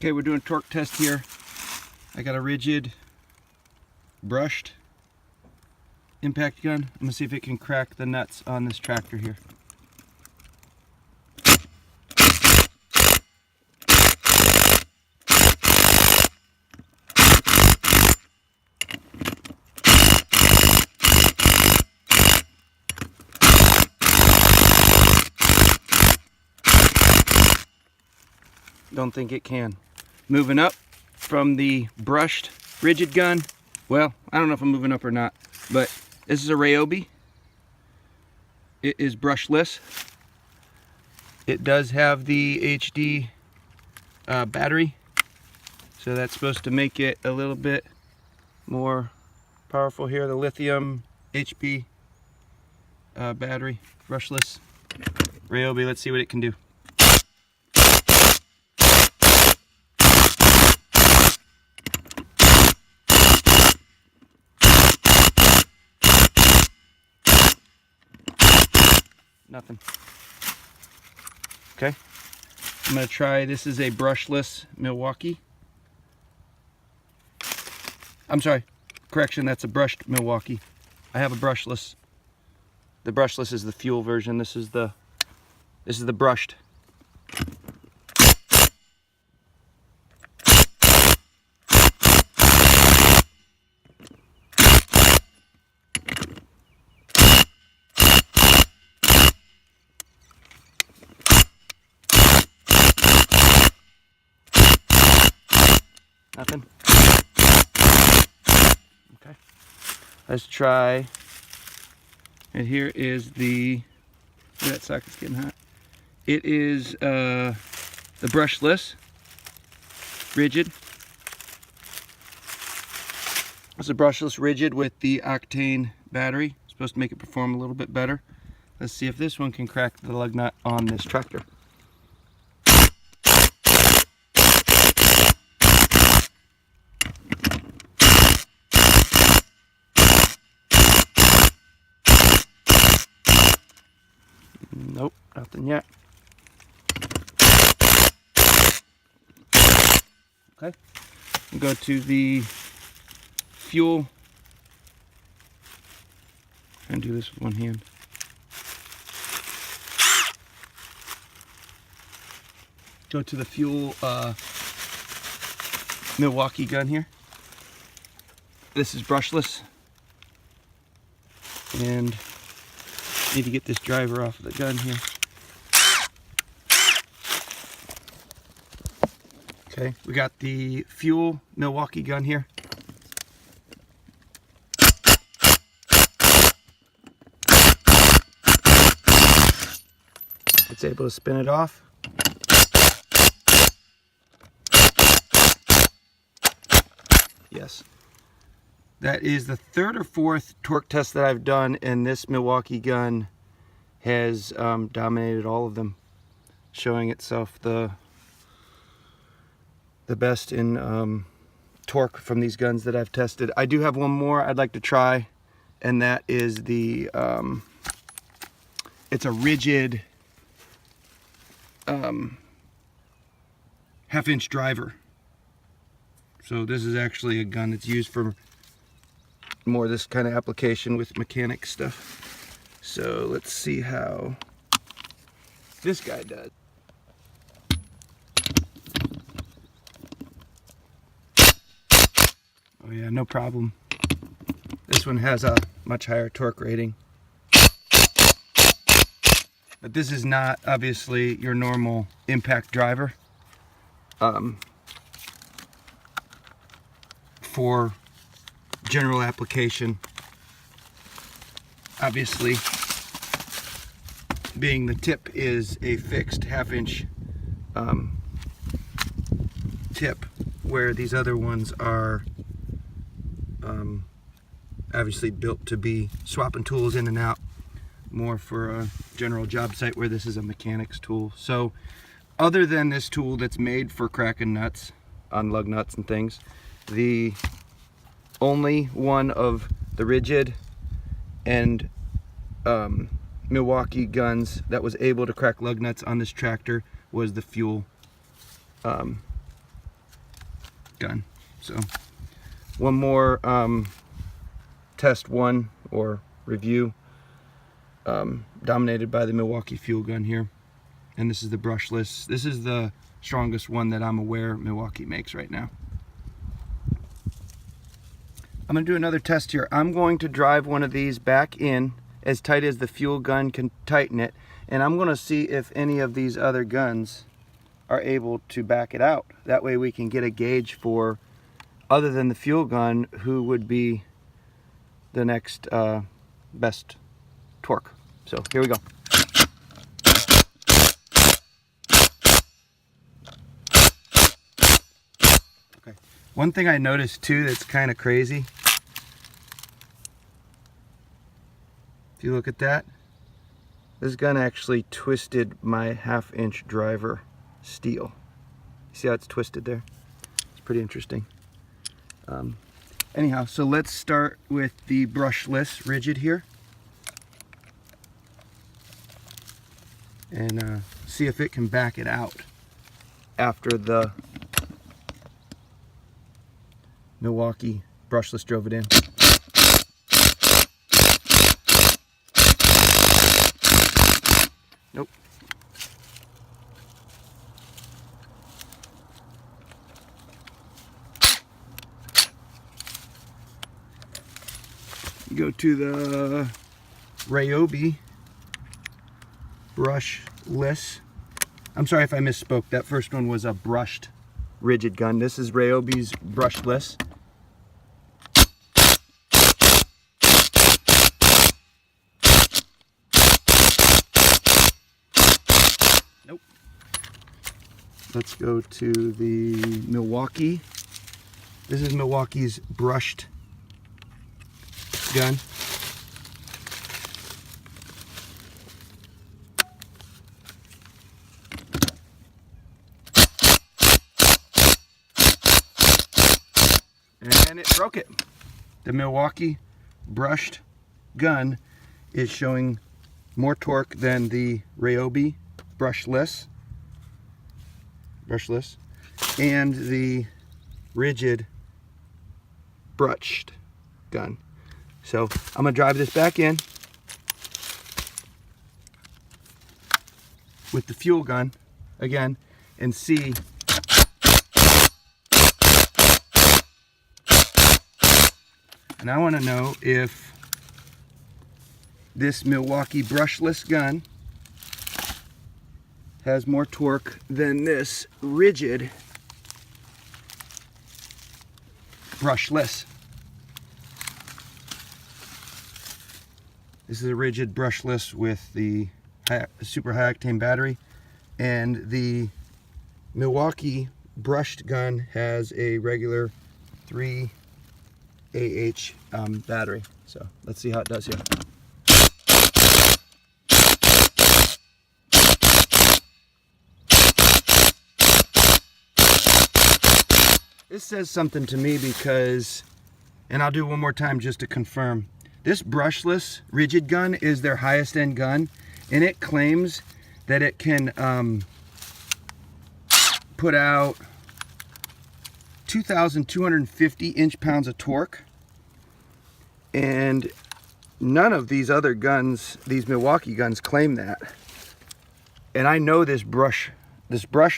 Okay, we're doing a torque test here. I got a Ridgid brushed impact gun. I'm gonna see if it can crack the nuts on this tractor here. Don't think it can. Moving up from the brushed Ridgid gun. Well, I don't know if I'm moving up or not, but this is a Ryobi. It is brushless. It does have the HD battery, so that's supposed to make it a little bit more powerful here. The lithium HP battery, brushless Ryobi. Let's see what it can do. Nothing. Okay, I'm going to try, this is a brushless Milwaukee. I'm sorry, correction, that's a brushed Milwaukee. I have a brushless. The brushless is the fuel version. This is the brushed. Nothing. Okay. Let's try. And here is the. That socket's getting hot. It is the brushless Ridgid. It's a brushless Ridgid with the octane battery. It's supposed to make it perform a little bit better. Let's see if this one can crack the lug nut on this tractor. Nope, nothing yet. Okay, we'll go to the fuel and do this with one hand. Go to the fuel Milwaukee gun here. This is brushless, and need to get this driver off of the gun here. Okay, we got the fuel Milwaukee gun here. It's able to spin it off. Yes. That is the third or fourth torque test that I've done, and this Milwaukee gun has dominated all of them, showing itself the best in torque from these guns that I've tested. I do have one more I'd like to try, and that is the it's a Ridgid half-inch driver. So this is actually a gun that's used for more this kind of application with mechanic stuff. So let's see how this guy does. Oh yeah, no problem. This one has a much higher torque rating. But this is not obviously your normal impact driver. For general application, obviously being the tip is a fixed half-inch tip, where these other ones are obviously built to be swapping tools in and out, more for a general job site, where this is a mechanic's tool. So other than this tool that's made for cracking nuts on lug nuts and things, the only one of the Ridgid and Milwaukee guns that was able to crack lug nuts on this tractor was the fuel gun. So one more test one or review, dominated by the Milwaukee fuel gun here. And this is the brushless. This is the strongest one that I'm aware Milwaukee makes right now. I'm going to do another test here. I'm going to drive one of these back in as tight as the fuel gun can tighten it, and I'm going to see if any of these other guns are able to back it out. That way we can get a gauge for, other than the fuel gun, who would be the next best torque. So here we go. Okay. One thing I noticed too that's kind of crazy, if you look at that, this gun actually twisted my 1/2 inch driver steel. See how it's twisted there? It's pretty interesting. Anyhow, so let's start with the brushless Ridgid here and see if it can back it out after the Milwaukee brushless drove it in. Nope. Go to the Ryobi brushless. I'm sorry if I misspoke. That first one was a brushed Ridgid gun. This is Ryobi's brushless. Nope. Let's go to the Milwaukee. This is Milwaukee's brushed gun. And it broke it. The Milwaukee brushed gun is showing more torque than the Ryobi brushless and the Ridgid brushed gun. So I'm gonna drive this back in with the fuel gun again and see and I want to know if this Milwaukee brushless gun has more torque than this Ridgid brushless. This is a Ridgid brushless with the super high octane battery, and the Milwaukee brushed gun has a regular 3 AH battery. So let's see how it does here. This says something to me because, and I'll do one more time just to confirm, this brushless Ridgid gun is their highest end gun, and it claims that it can put out 2,250 inch-pounds of torque, and none of these other guns, these Milwaukee guns, claim that. And I know this brushed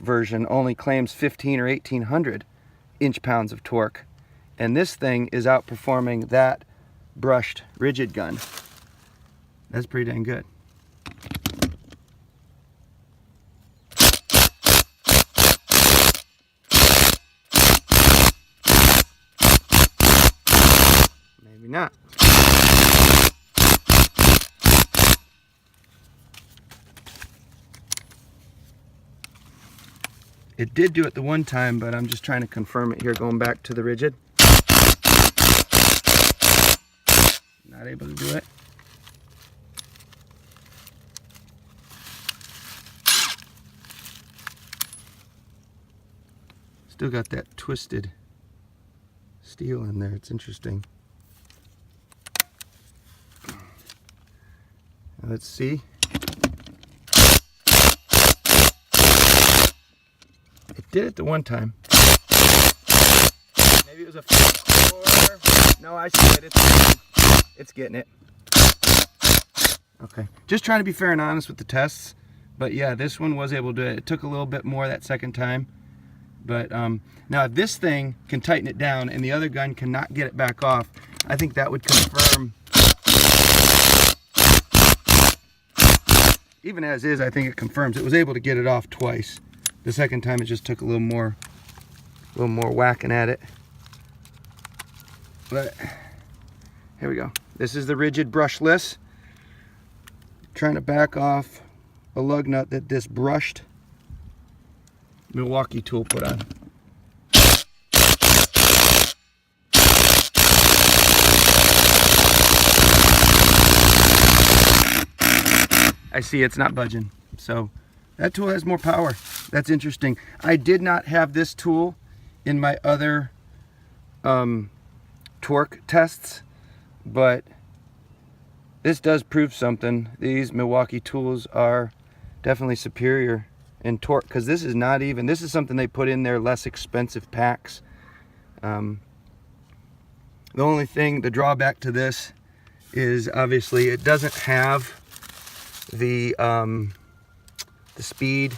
version only claims 1,500 or 1,800 inch-pounds of torque, and this thing is outperforming that brushed Ridgid gun. That's pretty dang good. Maybe not. It did do it the one time, but I'm just trying to confirm it here, going back to the Ridgid. Not able to do it. Still got that twisted steel in there. It's interesting. Now let's see. It did it the one time. maybe it was a 4. No, I see it. It's getting it. Okay, just trying to be fair and honest with the tests. But yeah, this one was able to, it took a little bit more that second time. But now if this thing can tighten it down and the other gun cannot get it back off, I think that would confirm. Even as is, I think it confirms it was able to get it off twice. The second time it just took a little more whacking at it. But here we go. This is the Ridgid brushless. Trying to back off a lug nut that this brushed Milwaukee tool put on. I see it's not budging. So that tool has more power. That's interesting. I did not have this tool in my other torque tests, but this does prove something. These Milwaukee tools are definitely superior in torque, because this is not even, this is something they put in their less expensive packs. The only thing, the drawback to this is obviously it doesn't have the speed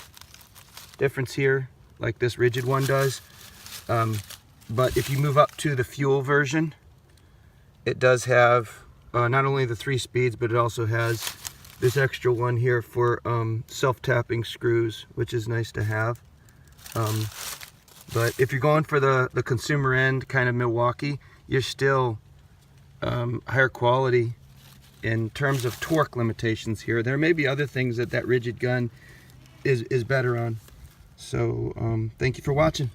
difference here like this Ridgid one does. But if you move up to the fuel version, it does have not only the 3 speeds, but it also has this extra one here for self-tapping screws, which is nice to have. But if you're going for the consumer end kind of Milwaukee, you're still higher quality in terms of torque limitations here. There may be other things that Ridgid gun is better on. So thank you for watching.